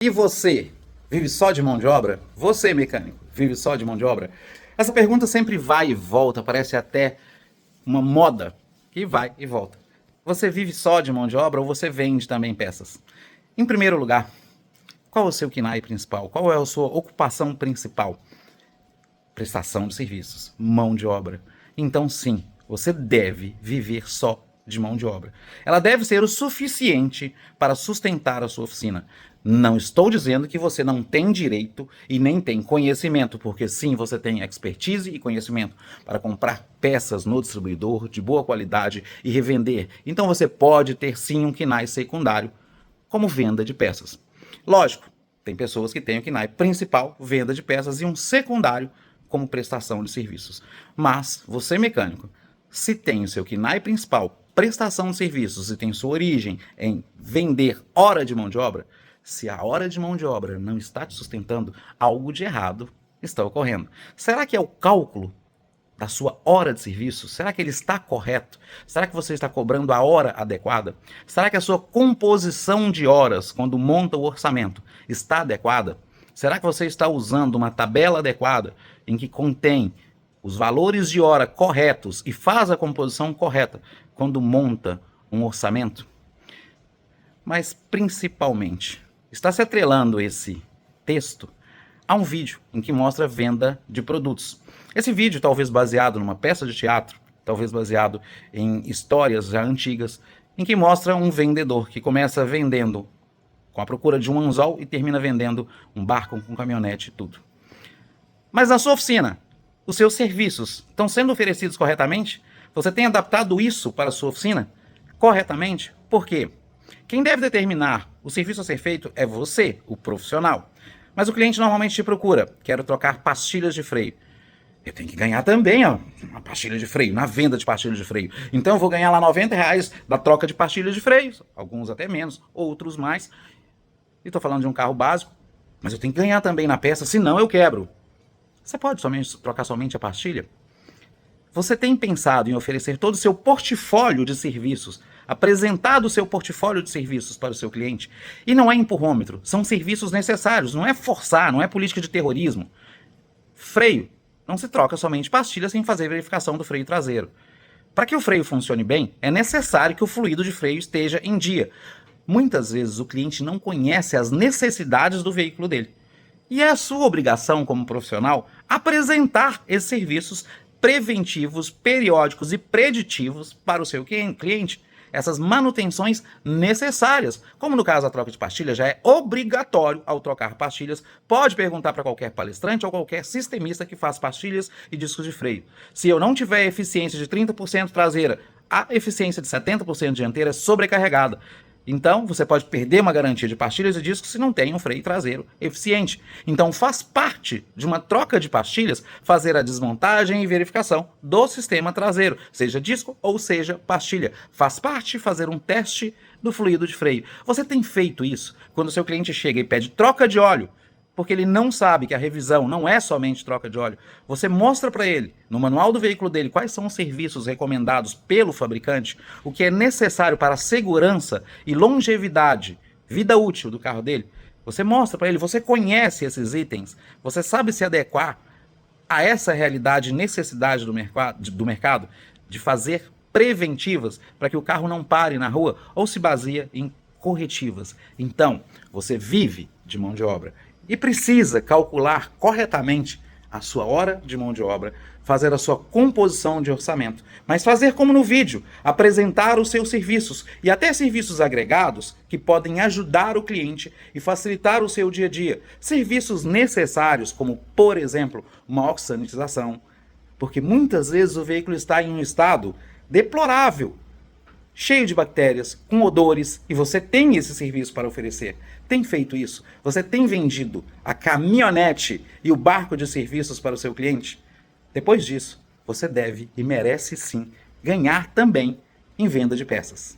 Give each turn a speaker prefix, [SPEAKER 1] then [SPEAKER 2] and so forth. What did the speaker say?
[SPEAKER 1] E você, vive só de mão de obra? Você, mecânico, vive só de mão de obra? Essa pergunta sempre vai e volta, parece até uma moda que vai e volta. Você vive só de mão de obra ou você vende também peças? Em primeiro lugar, qual é o seu KNAI principal? Qual é a sua ocupação principal? Prestação de serviços, mão de obra. Então sim, você deve viver só de mão de obra. Ela deve ser o suficiente para sustentar a sua oficina. Não estou dizendo que você não tem direito e nem tem conhecimento, porque sim, você tem expertise e conhecimento para comprar peças no distribuidor de boa qualidade e revender. Então você pode ter sim um KNAI secundário como venda de peças. Lógico, tem pessoas que têm o KNAI principal, venda de peças, e um secundário como prestação de serviços. Mas você, mecânico, se tem o seu KNAI principal, prestação de serviços, e tem sua origem em vender hora de mão de obra, se a hora de mão de obra não está te sustentando, algo de errado está ocorrendo. Será que é o cálculo da sua hora de serviço? Será que ele está correto? Será que você está cobrando a hora adequada? Será que a sua composição de horas, quando monta o orçamento, está adequada? Será que você está usando uma tabela adequada em que contém os valores de hora corretos e faz a composição correta quando monta um orçamento? Mas principalmente, está se atrelando esse texto a um vídeo em que mostra a venda de produtos. Esse vídeo, talvez baseado numa peça de teatro, talvez baseado em histórias já antigas, em que mostra um vendedor que começa vendendo com a procura de um anzol e termina vendendo um barco com caminhonete e tudo. Mas na sua oficina, os seus serviços estão sendo oferecidos corretamente? Você tem adaptado isso para a sua oficina corretamente? Por quê? Quem deve determinar o serviço a ser feito é você, o profissional. Mas o cliente normalmente te procura: quero trocar pastilhas de freio. Eu tenho que ganhar também uma pastilha de freio, na venda de pastilhas de freio. Então eu vou ganhar lá R$90 da troca de pastilhas de freio. Alguns até menos, outros mais. E estou falando de um carro básico, mas eu tenho que ganhar também na peça, senão eu quebro. Você pode trocar somente a pastilha? Você tem pensado em oferecer todo o seu portfólio de serviços, apresentado o seu portfólio de serviços para o seu cliente? E não é empurrômetro, são serviços necessários, não é forçar, não é política de terrorismo. Freio, não se troca somente pastilha sem fazer verificação do freio traseiro. Para que o freio funcione bem, é necessário que o fluido de freio esteja em dia. Muitas vezes o cliente não conhece as necessidades do veículo dele. E é a sua obrigação como profissional apresentar esses serviços preventivos, periódicos e preditivos para o seu cliente. Essas manutenções necessárias, como no caso da troca de pastilhas, já é obrigatório ao trocar pastilhas. Pode perguntar para qualquer palestrante ou qualquer sistemista que faz pastilhas e discos de freio. Se eu não tiver eficiência de 30% traseira, a eficiência de 70% dianteira é sobrecarregada. Então, você pode perder uma garantia de pastilhas e discos se não tem um freio traseiro eficiente. Então, faz parte de uma troca de pastilhas fazer a desmontagem e verificação do sistema traseiro, seja disco ou seja pastilha. Faz parte fazer um teste do fluido de freio. Você tem feito isso quando o seu cliente chega e pede troca de óleo, porque ele não sabe que a revisão não é somente troca de óleo. Você mostra para ele, no manual do veículo dele, quais são os serviços recomendados pelo fabricante, o que é necessário para a segurança e longevidade, vida útil do carro dele. Você mostra para ele, você conhece esses itens, você sabe se adequar a essa realidade e necessidade do mercado de fazer preventivas para que o carro não pare na rua, ou se baseia em corretivas. Então, você vive de mão de obra e precisa calcular corretamente a sua hora de mão de obra, fazer a sua composição de orçamento, mas fazer como no vídeo, apresentar os seus serviços e até serviços agregados que podem ajudar o cliente e facilitar o seu dia a dia. Serviços necessários, como, por exemplo, uma oxidatização, porque muitas vezes o veículo está em um estado deplorável, cheio de bactérias, com odores, e você tem esse serviço para oferecer. Tem feito isso? Você tem vendido a caminhonete e o barco de serviços para o seu cliente? Depois disso, você deve e merece sim ganhar também em venda de peças.